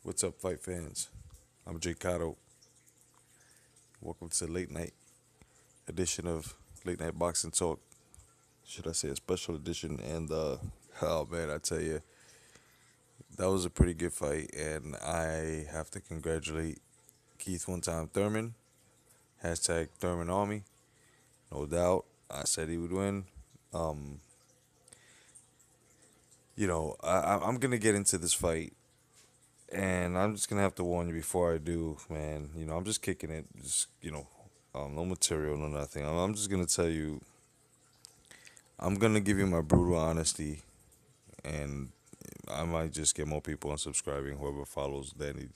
What's up, fight fans? I'm J.COTTO. Welcome to late night edition of Late Night Boxing Talk. Should I say a special edition? And oh man, I tell you, that was a pretty good fight, and I have to congratulate Keith one time Thurman. Hashtag Thurman Army. No doubt, I said he would win. Um, I'm gonna get into this fight, and I'm just gonna have to warn you before I do, man. I'm just kicking it. Just no material, no nothing. I'm just gonna tell you. I'm gonna give you my brutal honesty, and I might just get more people unsubscribing. Whoever follows Danny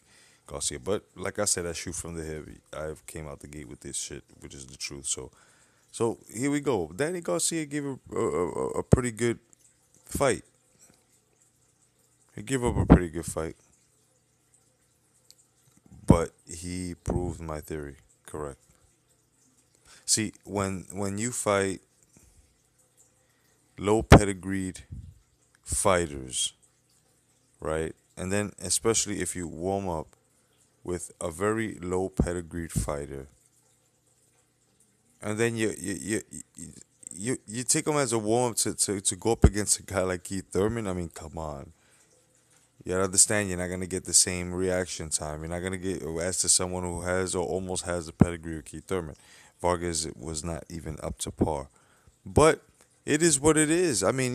Garcia, but like I said, I shoot from the hip. I've came out the gate with this shit, which is the truth. So here we go. Danny Garcia gave a pretty good fight. He gave up a pretty good fight, but he proved my theory correct. See, when you fight low pedigreed fighters, right? And then especially if you warm up with a very low pedigreed fighter, and then you take him as a warm up to go up against a guy like Keith Thurman. I mean, come on. You gotta understand, you're not gonna get the same reaction time. You're not gonna get as to someone who has or almost has the pedigree of Keith Thurman. Vargas was not even up to par. But it is what it is. I mean,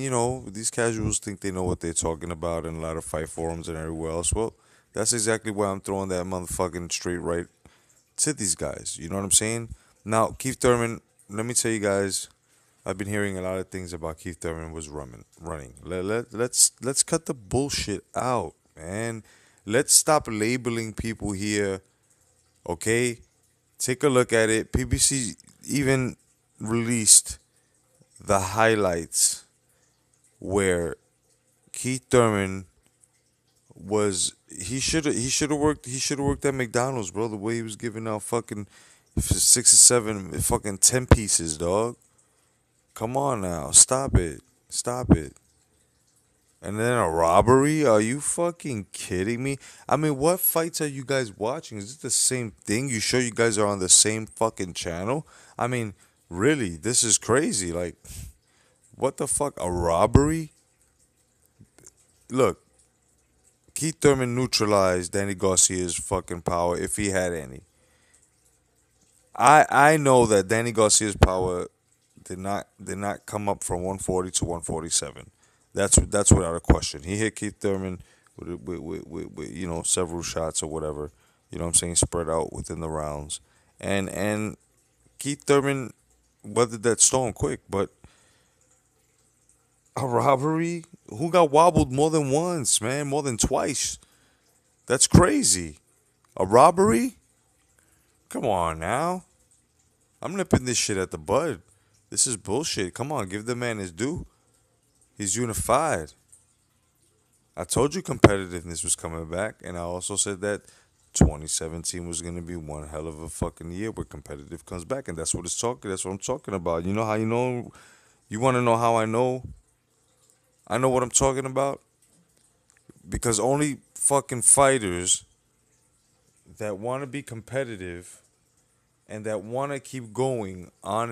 these casuals think they know what they're talking about in a lot of fight forums and everywhere else. Well, that's exactly why I'm throwing that motherfucking straight right to these guys. You know what I'm saying? Now, Keith Thurman, let me tell you guys, I've been hearing a lot of things about Keith Thurman was running. Let's cut the bullshit out, man. Let's stop labeling people here, okay? Take a look at it. PBC even released the highlights where Keith Thurman he should have worked at McDonald's, bro. The way he was giving out fucking 6 or 7 fucking 10 pieces, dog. Come on now, stop it. And then a robbery? Are you fucking kidding me? I mean, what fights are you guys watching? Is it the same thing? You sure you guys are on the same fucking channel? I mean, really, this is crazy. Like, what the fuck? A robbery? Look, Keith Thurman neutralized Danny Garcia's fucking power if he had any. I know that Danny Garcia's power did not come up from 140 to 147. That's without a question. He hit Keith Thurman with several shots or whatever. You know what I'm saying? Spread out within the rounds, and Keith Thurman weathered that storm quick. But a robbery? Who got wobbled more than once, man? More than twice? That's crazy. A robbery? Come on now. I'm nipping this shit at the bud. This is bullshit. Come on, give the man his due. He's unified. I told you competitiveness was coming back, and I also said that 2017 was going to be one hell of a fucking year where competitive comes back, and that's what it's talking. That's what I'm talking about. You know how you know? You want to know how I know? I know what I'm talking about because only fucking fighters that want to be competitive and that want to keep going on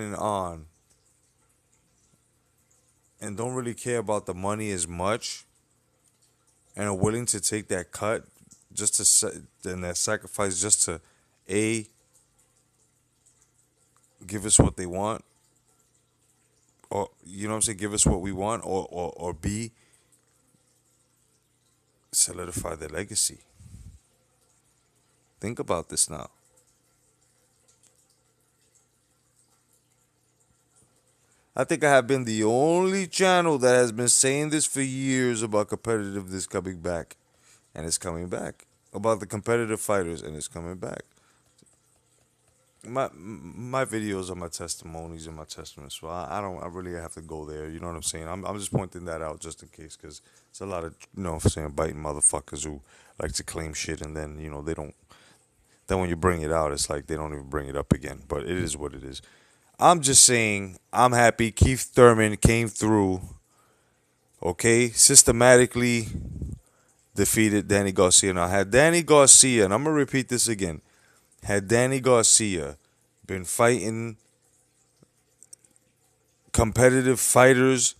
and don't really care about the money as much and are willing to take that cut just and that sacrifice just to A, give us what they want, or you know what I'm saying, give us what we want, or B, solidify their legacy. Think about this now. I think I have been the only channel that has been saying this for years about competitiveness coming back, and it's coming back. About the competitive fighters, and it's coming back. My videos are my testimonies and my testaments, so I really have to go there. You know what I'm saying? I'm just pointing that out just in case, because it's a lot of what I'm saying, biting motherfuckers who like to claim shit, and then they don't. Then when you bring it out, it's like they don't even bring it up again. But it is what it is. I'm just saying, I'm happy Keith Thurman came through, okay, systematically, defeated Danny Garcia. Now, had Danny Garcia, and I'm gonna repeat this again, had Danny Garcia been fighting competitive fighters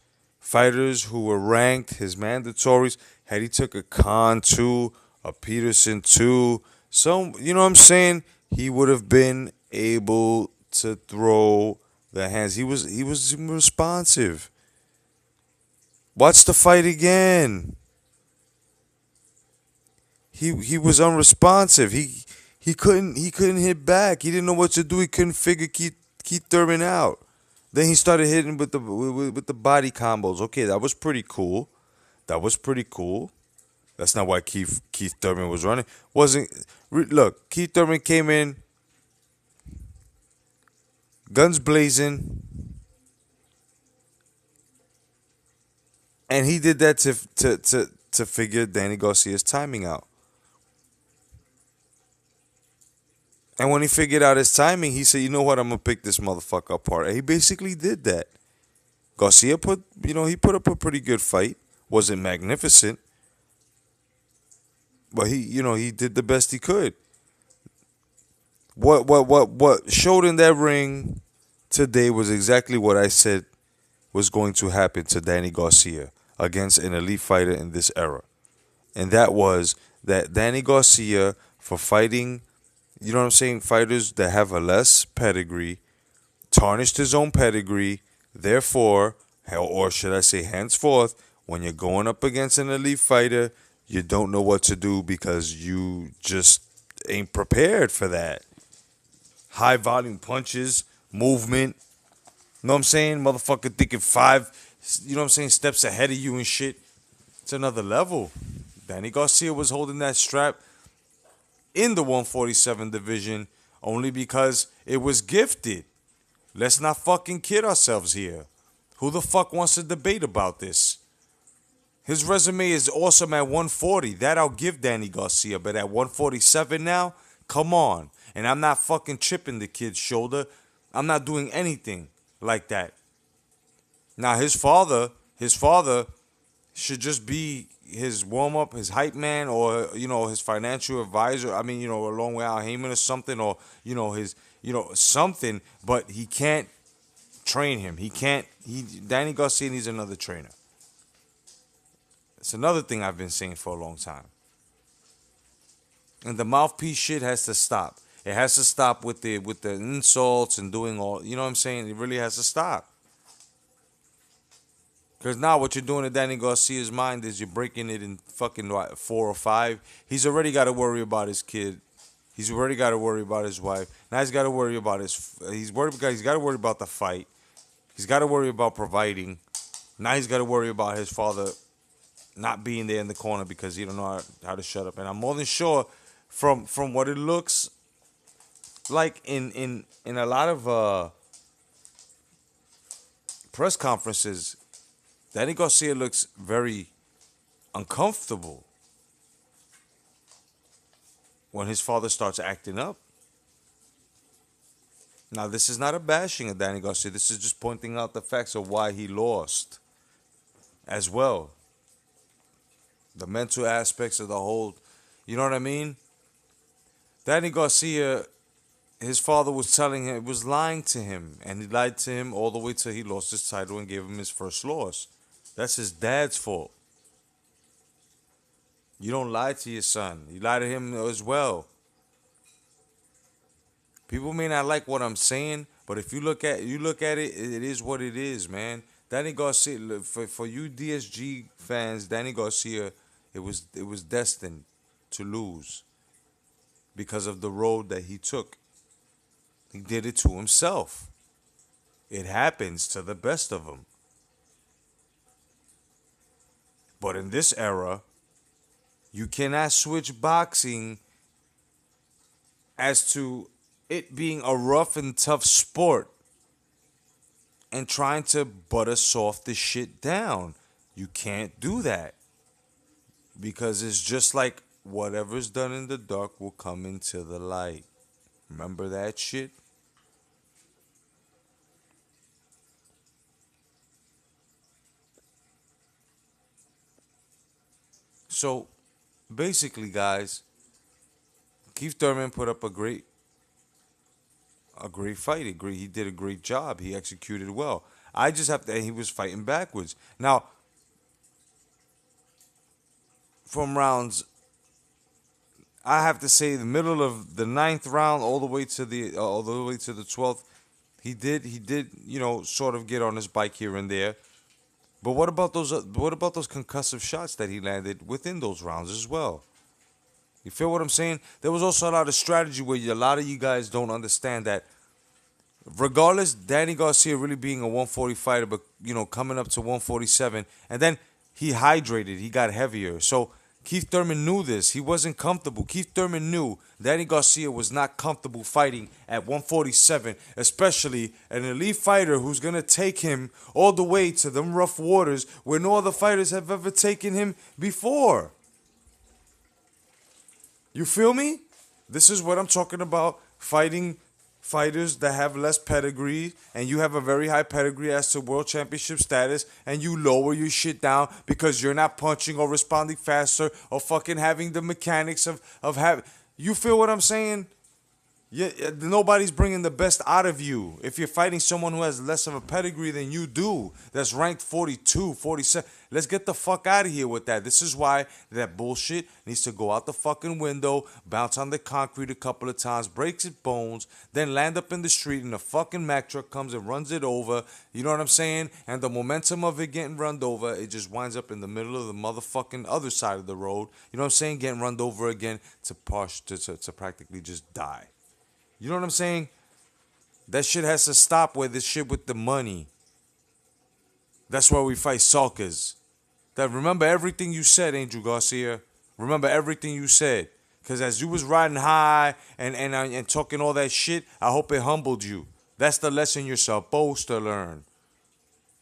who were ranked, his mandatories, had he took a Khan 2, a Peterson 2, some, you know what I'm saying? He would have been able to throw the hands. He was responsive. Watch the fight again. He was unresponsive. He couldn't hit back. He didn't know what to do. He couldn't figure Keith Thurman out. Then he started hitting with the body combos. Okay, that was pretty cool. That was pretty cool. That's not why Keith Thurman was running. Wasn't Look, Keith Thurman came in guns blazing, and he did that to figure Danny Garcia's timing out. And when he figured out his timing, he said, "You know what? I'm gonna pick this motherfucker apart." And he basically did that. Garcia he put up a pretty good fight. Wasn't magnificent, but he did the best he could. What showed in that ring today was exactly what I said was going to happen to Danny Garcia against an elite fighter in this era. And that was that Danny Garcia, for fighting, you know what I'm saying, fighters that have a less pedigree, tarnished his own pedigree. Therefore, or should I say henceforth, when you're going up against an elite fighter, you don't know what to do because you just ain't prepared for that. High volume punches, movement. You know what I'm saying? Motherfucker thinking five, you know what I'm saying, steps ahead of you and shit. It's another level. Danny Garcia was holding that strap in the 147 division only because it was gifted. Let's not fucking kid ourselves here. Who the fuck wants to debate about this? His resume is awesome at 140. That I'll give Danny Garcia. But at 147 now, come on. And I'm not fucking chipping the kid's shoulder. I'm not doing anything like that. Now his father should just be his warm up, his hype man, or his financial advisor. I mean, along with Al Heyman or something, or his something. But he can't train him. He can't. Danny Garcia needs another trainer. It's another thing I've been saying for a long time. And the mouthpiece shit has to stop. It has to stop with the insults and doing all. You know what I'm saying? It really has to stop. Because now what you're doing to Danny Garcia's mind is you're breaking it in fucking what, 4 or 5. He's already got to worry about his kid. He's already got to worry about his wife. Now he's got to worry about He's got to worry about the fight. He's got to worry about providing. Now he's got to worry about his father not being there in the corner because he don't know how to shut up. And I'm more than sure from what it looks like in a lot of press conferences, Danny Garcia looks very uncomfortable when his father starts acting up. Now, this is not a bashing of Danny Garcia. This is just pointing out the facts of why he lost as well. The mental aspects of the whole, you know what I mean? Danny Garcia, his father was lying to him, and he lied to him all the way till he lost his title and gave him his first loss. That's his dad's fault. You don't lie to your son. You lie to him as well. People may not like what I'm saying, but if you look at it, it is what it is, man. Danny Garcia, for you DSG fans, Danny Garcia, it was destined to lose because of the road that he took. He did it to himself. It happens to the best of them. But in this era, you cannot switch boxing as to it being a rough and tough sport and trying to butter soft this shit down. You can't do that. Because it's just like whatever's done in the dark will come into the light. Remember that shit? So basically, guys, Keith Thurman put up a great fight. He did a great job. He executed well. I just have to. He was fighting backwards. Now, from rounds, I have to say the middle of the ninth round all the way to the 12th. He did sort of get on his bike here and there. But what about those concussive shots that he landed within those rounds as well? You feel what I'm saying? There was also a lot of strategy where a lot of you guys don't understand that. Regardless, Danny Garcia really being a 140 fighter, but coming up to 147, and then he hydrated, he got heavier. So Keith Thurman knew this. He wasn't comfortable. Keith Thurman knew Danny Garcia was not comfortable fighting at 147, especially an elite fighter who's gonna take him all the way to them rough waters where no other fighters have ever taken him before. You feel me? This is what I'm talking about. Fighting fighters that have less pedigree, and you have a very high pedigree as to world championship status, and you lower your shit down because you're not punching or responding faster or fucking having the mechanics of having. You feel what I'm saying? Yeah, nobody's bringing the best out of you. If you're fighting someone who has less of a pedigree than you do, that's ranked 42, 47. Let's get the fuck out of here with that. This is why that bullshit needs to go out the fucking window, bounce on the concrete a couple of times, breaks its bones, then land up in the street and the fucking Mack truck comes and runs it over. You know what I'm saying? And the momentum of it getting run over, it just winds up in the middle of the motherfucking other side of the road. You know what I'm saying? Getting run over again to practically just die. You know what I'm saying? That shit has to stop with this shit with the money. That's why we fight sulkers. That remember everything you said, Angel Garcia. Remember everything you said. Because as you was riding high and talking all that shit, I hope it humbled you. That's the lesson you're supposed to learn.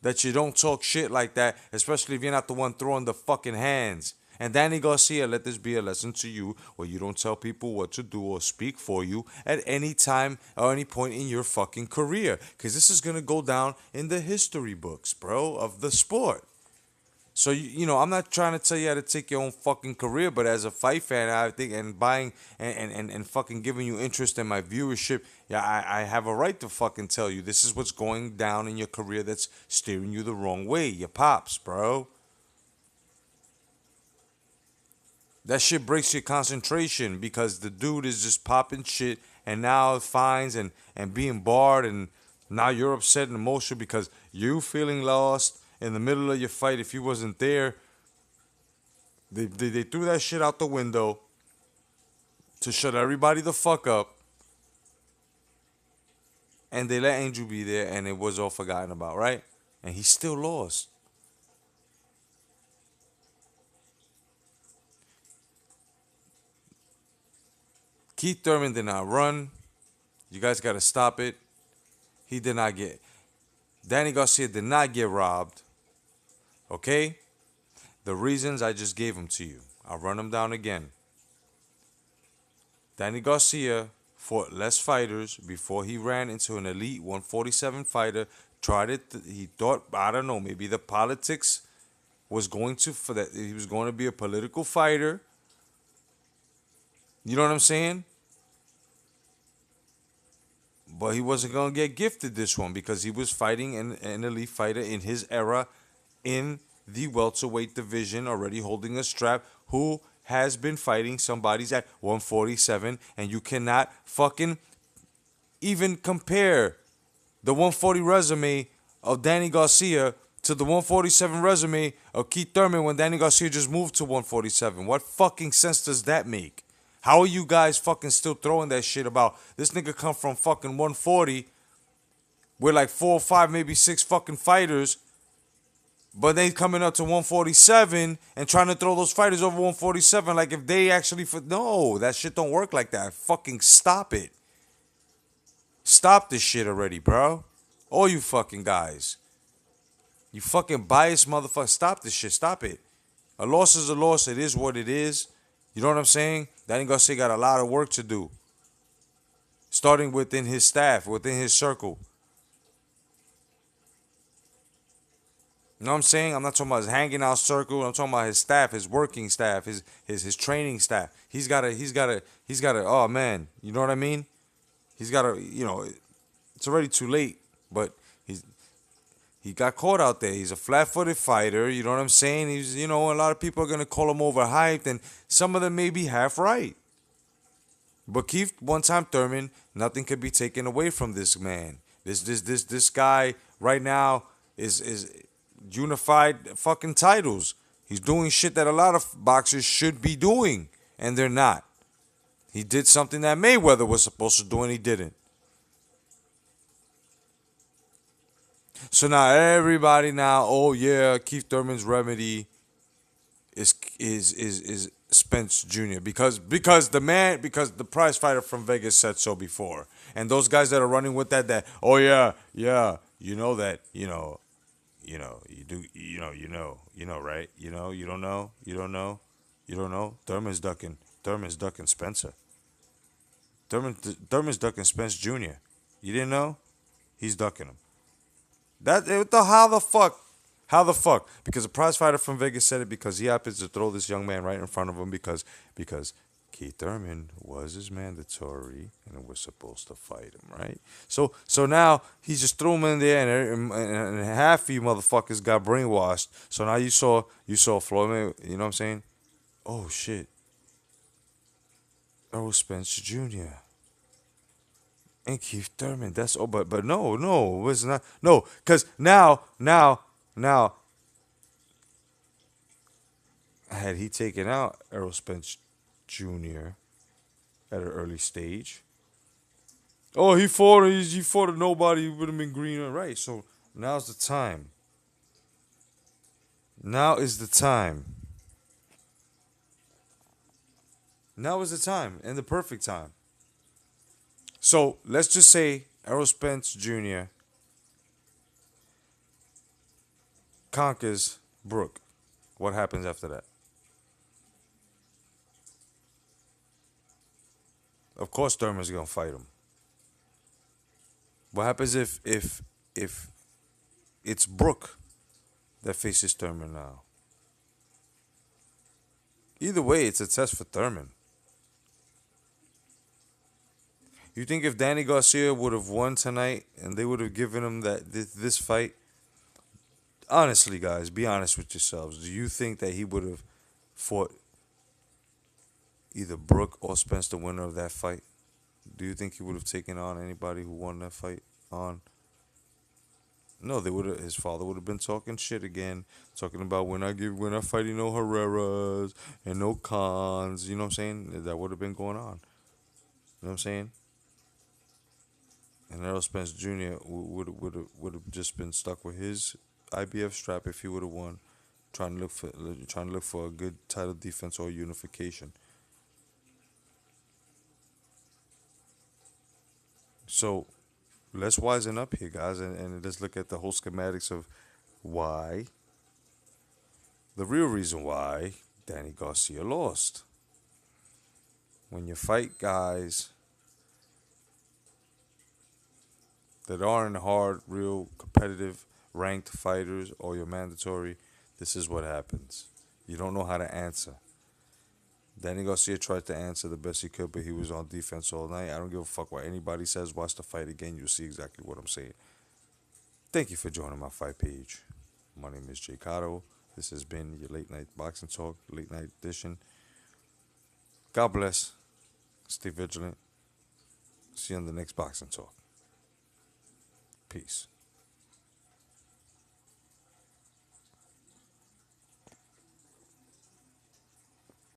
That you don't talk shit like that, especially if you're not the one throwing the fucking hands. And Danny Garcia, let this be a lesson to you where you don't tell people what to do or speak for you at any time or any point in your fucking career. Because this is going to go down in the history books, bro, of the sport. So, I'm not trying to tell you how to take your own fucking career, but as a fight fan, I think, and buying and fucking giving you interest in my viewership, yeah, I have a right to fucking tell you this is what's going down in your career that's steering you the wrong way. Your pops, bro. That shit breaks your concentration because the dude is just popping shit and now fines and being barred, and now you're upset and emotional because you feeling lost in the middle of your fight. If you wasn't there, they threw that shit out the window to shut everybody the fuck up, and they let Angel be there and it was all forgotten about, right? And he still lost. Keith Thurman did not run. You guys got to stop it. He did not get. Danny Garcia did not get robbed. Okay? The reasons I just gave them to you. I'll run them down again. Danny Garcia fought less fighters before he ran into an elite 147 fighter. Tried it. He thought, I don't know, maybe the politics was going to, for that, he was going to be a political fighter. You know what I'm saying? But he wasn't going to get gifted this one because he was fighting an elite fighter in his era in the welterweight division, already holding a strap, who has been fighting somebody's at 147, and you cannot fucking even compare the 140 resume of Danny Garcia to the 147 resume of Keith Thurman when Danny Garcia just moved to 147. What fucking sense does that make? How are you guys fucking still throwing that shit about this nigga come from fucking 140 with like 4 or 5, maybe 6 fucking fighters, but they coming up to 147 and trying to throw those fighters over 147 like if they actually... No, that shit don't work like that. Fucking stop it. Stop this shit already, bro. All you fucking guys. You fucking biased motherfucker. Stop this shit. Stop it. A loss is a loss. It is what it is. You know what I'm saying? Danny Garcia got a lot of work to do. Starting within his staff, within his circle. You know what I'm saying? I'm not talking about his hanging out circle. I'm talking about his staff, his working staff, his training staff. He's gotta. Oh man, you know what I mean? He's gotta. It's already too late, but he's he got caught out there. He's a flat-footed fighter. You know what I'm saying? A lot of people are gonna call him overhyped, and some of them may be half right. But Keith, one-time Thurman, nothing could be taken away from this man. This guy right now is unified fucking titles. He's doing shit that a lot of boxers should be doing, and they're not. He did something that Mayweather was supposed to do, and he didn't. So now everybody now, oh yeah, Keith Thurman's remedy is Spence Jr. because the prize fighter from Vegas said so before, and those guys that are running with that oh yeah you know that you do right you don't know Thurman's ducking Spencer. Thurman's ducking Spence Jr. You didn't know he's ducking him. How the fuck? How the fuck? Because a prize fighter from Vegas said it because he happens to throw this young man right in front of him because Keith Thurman was his mandatory and was supposed to fight him, right? So now he just threw him in there and half of you motherfuckers got brainwashed. So now you saw Floyd you know what I'm saying? Oh shit. Oh Spence Jr. and Keith Thurman. That's but no, it's not no, because now had he taken out Errol Spence Jr. at an early stage, oh he fought a nobody, he would have been green and right. So now's the time. Now is the time. Now is the time and the perfect time. So let's just say Errol Spence Jr. conquers Brook. What happens after that? Of course, Thurman's gonna fight him. What happens if it's Brook that faces Thurman now? Either way, it's a test for Thurman. You think if Danny Garcia would have won tonight and they would have given him this fight? Honestly, guys, be honest with yourselves. Do you think that he would have fought either Brook or Spence, the winner of that fight? Do you think he would have taken on anybody who won that fight on? No, they would have. His father would have been talking shit again, talking about we're not fighting no Herreras and no Khans. You know what I'm saying? That would have been going on. You know what I'm saying? And Errol Spence Jr. would have just been stuck with his IBF strap if he would have won, trying to look for a good title defense or unification. So let's wisen up here, guys, and let's look at the whole schematics of why, the real reason why Danny Garcia lost. When you fight guys that aren't hard, real competitive, ranked fighters or you're mandatory, this is what happens. You don't know how to answer. Danny Garcia tried to answer the best he could, but he was on defense all night. I don't give a fuck what anybody says. Watch the fight again. You'll see exactly what I'm saying. Thank you for joining my fight page. My name is J.COTTO. This has been your late night boxing talk, late night edition. God bless. Stay vigilant. See you on the next boxing talk. Peace.